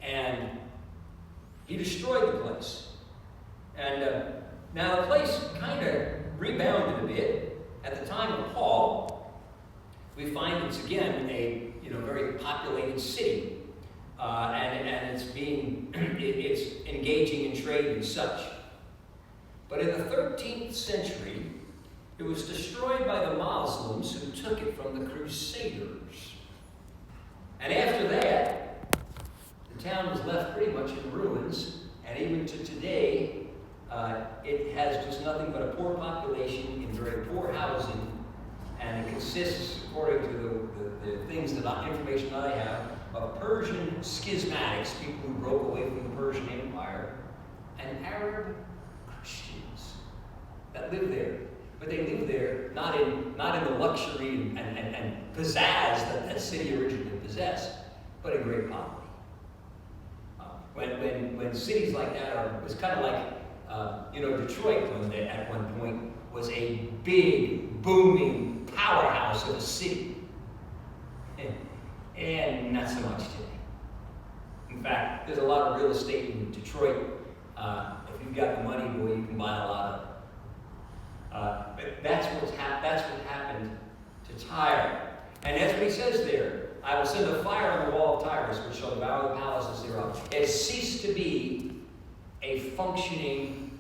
And he destroyed the place. And now the place kind of rebounded a bit. At the time of Paul, we find it's again a very populated city. And it's it's engaging in trade and such. But in the 13th century, it was destroyed by the Muslims who took it from the Crusaders. And after that, the town was left pretty much in ruins, and even to today, it has just nothing but a poor population in very poor housing, and it consists, according to the things information I have, of Persian schismatics, people who broke away from the Persian Empire, and Arab Christians that live there. But they live there not in the luxury and pizzazz that city originally possessed, but in great poverty. When cities like that was kind of like, Detroit at one point was a big, booming powerhouse of a city. And not so much today. In fact, there's a lot of real estate in Detroit. If you've got the money, boy, you can buy a lot of it. But that's what happened to Tyre. And that's what he says there. I will send a fire on the wall of Tyrus, which shall devour the palaces thereof. It ceased to be a functioning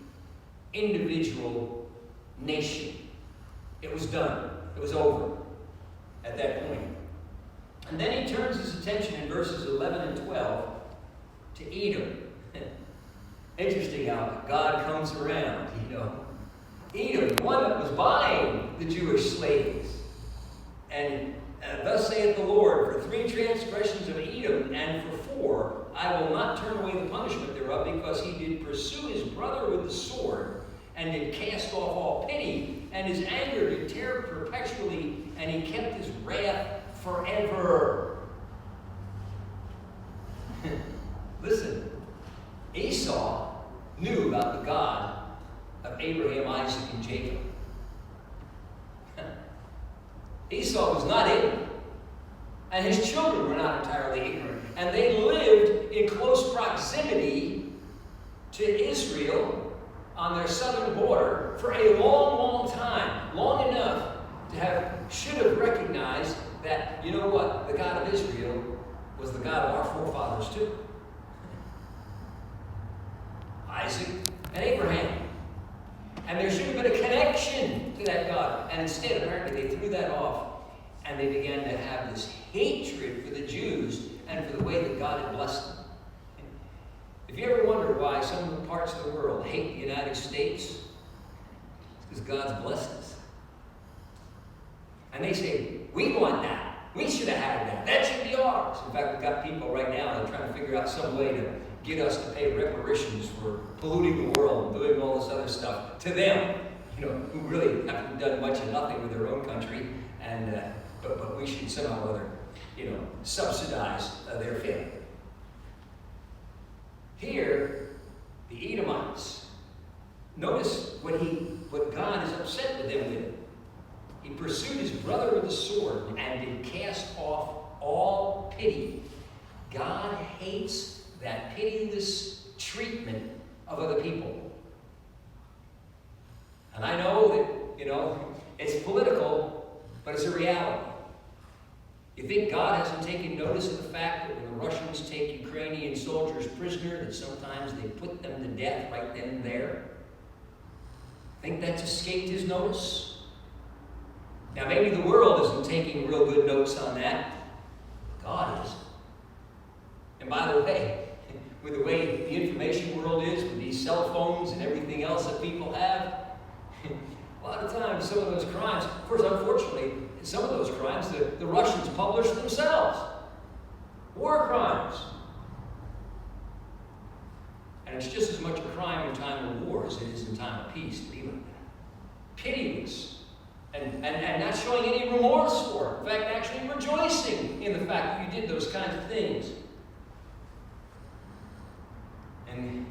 individual nation. It was done. It was over at that point. And then he turns his attention in verses 11 and 12 to Edom. Interesting how God comes around, Edom, the one that was buying the Jewish slaves. And thus saith the Lord, for 3 transgressions of Edom, and for 4, I will not turn away the punishment thereof, because he did pursue his brother with the sword, and did cast off all pity, and his anger did tear perpetually, and he kept his wrath forever. Listen, Esau knew about the God of Abraham, Isaac, and Jacob. Esau was not ignorant, and his children were not entirely ignorant, and they lived in close proximity to Israel on their southern border for a long, long time, long enough should have recognized that, the God of Israel was the God of our forefathers too. Isaac and Abraham. And there should have been a connection to that God. And instead, apparently, they threw that off, and they began to have this hatred for the Jews and for the way that God had blessed them. If you ever wonder why some of the parts of the world hate the United States, it's because God's blessed us. And they say, we want that. We should have had that. That should be ours. In fact, we've got people right now that are trying to figure out some way to get us to pay reparations for polluting the world and doing all this other stuff to them, who really haven't done much of nothing with their own country, and but we should somehow or other, subsidize their failure. Here, the Edomites, notice what God is upset with them with. He pursued his brother with the sword and did cast off all pity. God hates that pitiless treatment of other people. And I know that, it's political, but it's a reality. You think God hasn't taken notice of the fact that when the Russians take Ukrainian soldiers prisoner, that sometimes they put them to death right then and there? Think that's escaped his notice? Now, maybe the world isn't taking real good notes on that. God is. And by the way, with the way the information world is, with these cell phones and everything else that people have, a lot of times some of those crimes, of course, unfortunately, some of those crimes the Russians publish themselves. War crimes. And it's just as much a crime in time of war as it is in time of peace to be like that. Pitiless. And not showing any remorse for it. In fact, actually rejoicing in the fact that you did those kinds of things. And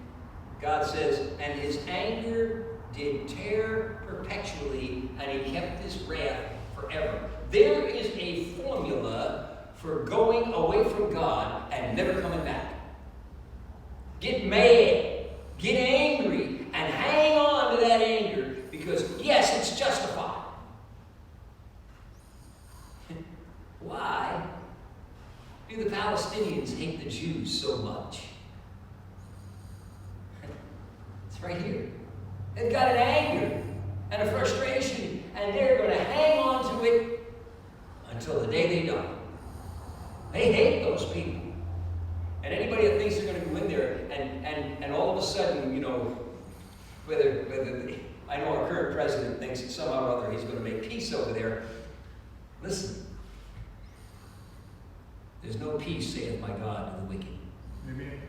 God says, and his anger did tear perpetually, and he kept his wrath forever. There is a formula for going away from God and never coming back. get mad, get angry, and hang on to that anger because, yes, it's justified. Why do the Palestinians hate the Jews so much? It's right here. They've got an anger and a frustration, and they're going to hang on to it until the day they die. They hate those people. And anybody that thinks they're going to go in there and all of a sudden, you know, whether I know our current president thinks that somehow or other he's going to make peace over there. Listen. There's no peace, saith my God, to the wicked. Amen.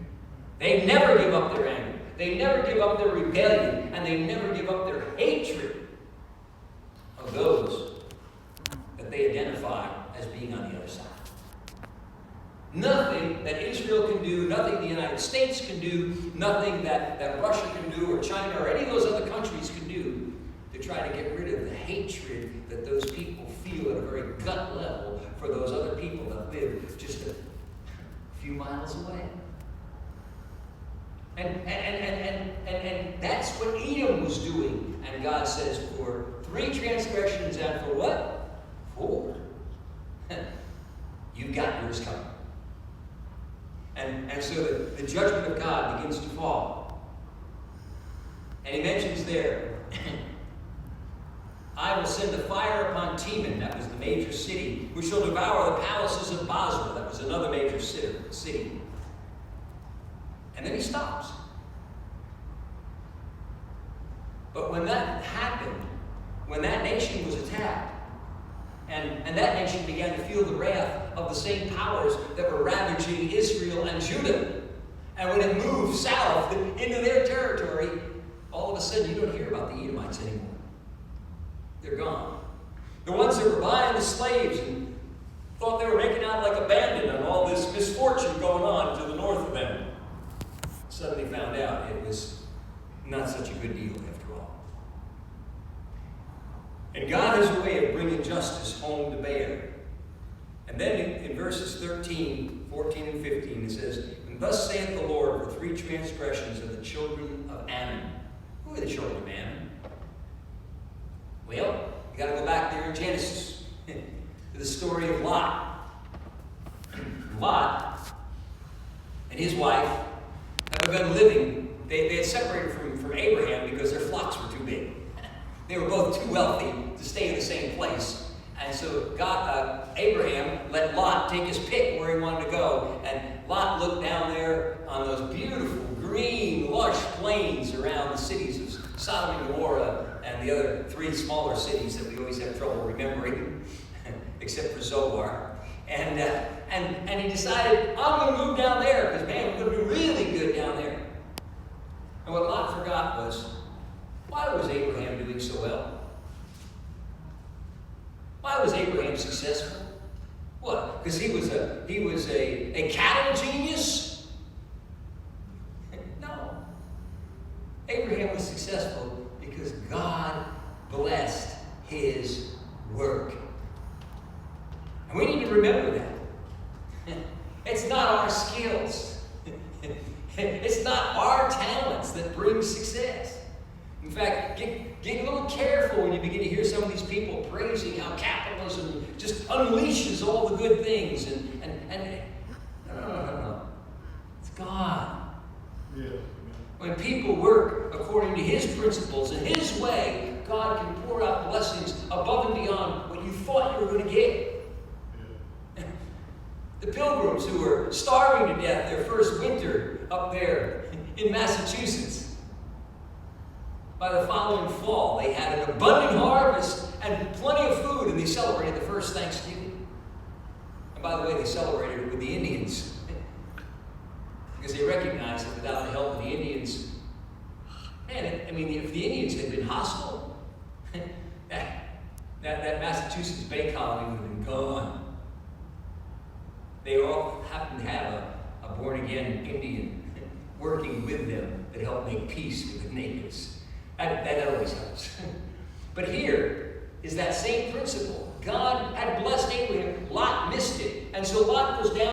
They never give up their anger. They never give up their rebellion. And they never give up their hatred of those that they identify as being on the other side. Nothing that Israel can do, nothing the United States can do, nothing that Russia can do or China or any of those other countries can do to try to get rid of the hatred that those people feel at a very gut level for those other people that live just a few miles away. And that's what Edom was doing. And God says, for 3 transgressions and for what? 4. You've got yours coming. And so the judgment of God begins to fall. And he mentions there, I will send a fire upon Teman, that was the major city, which shall devour the palaces of Basra, that was another major city. And then he stops. But when that happened, when that nation was attacked, and that nation began to feel the wrath of the same powers that were ravaging Israel and Judah, and when it moved south into their territory, all of a sudden you don't hear about the Edomites anymore. They're gone. The ones that were buying the slaves and thought they were making out like a bandit on all this misfortune going on to the north of them, suddenly found out it was not such a good deal after all. And God has a way of bringing justice home to bear. And then in verses 13, 14, and 15, it says, and thus saith the Lord, for 3 transgressions of the children of Ammon. Who are the children of Ammon? Well, you got to go back there in Genesis to the story of Lot. Lot and his wife have begun living. They had separated from Abraham because their flocks were too big. They were both too wealthy to stay in the same place. And so Abraham let Lot take his pick where he wanted to go. And Lot looked down there on those beautiful, green, lush plains around the cities of Sodom and Gomorrah and the other 3 smaller cities that we always have trouble remembering, except for Zoar. And he decided, I'm going to move down there because, man, we're going to be really good down there. And what Lot forgot was, why was Abraham doing so well? Why was Abraham successful? What? Because he was a cattle genius? No. Abraham was successful because God blessed his work. And we need to remember that. It's not our skills. It's not our talents that bring success. In fact, get a little careful when you begin to hear some of these people praising how capitalism just unleashes all the good things. No. It's God. Yeah. When people work according to His principles and His way, God can pour out blessings above and beyond what you thought you were going to get. Yeah. The Pilgrims who were starving to death their first winter up there in Massachusetts, by the following fall, they had an abundant harvest and plenty of food, and they celebrated the first Thanksgiving. And by the way, they celebrated it with the Indians. Because they recognized that without the help of the Indians, man, if the Indians had been hostile, that Massachusetts Bay Colony would have been gone. They all happened to have a born-again Indian working with them that helped make peace with the natives. That always helps. But here is that same principle. God had blessed Abraham. Lot missed it. And so Lot goes down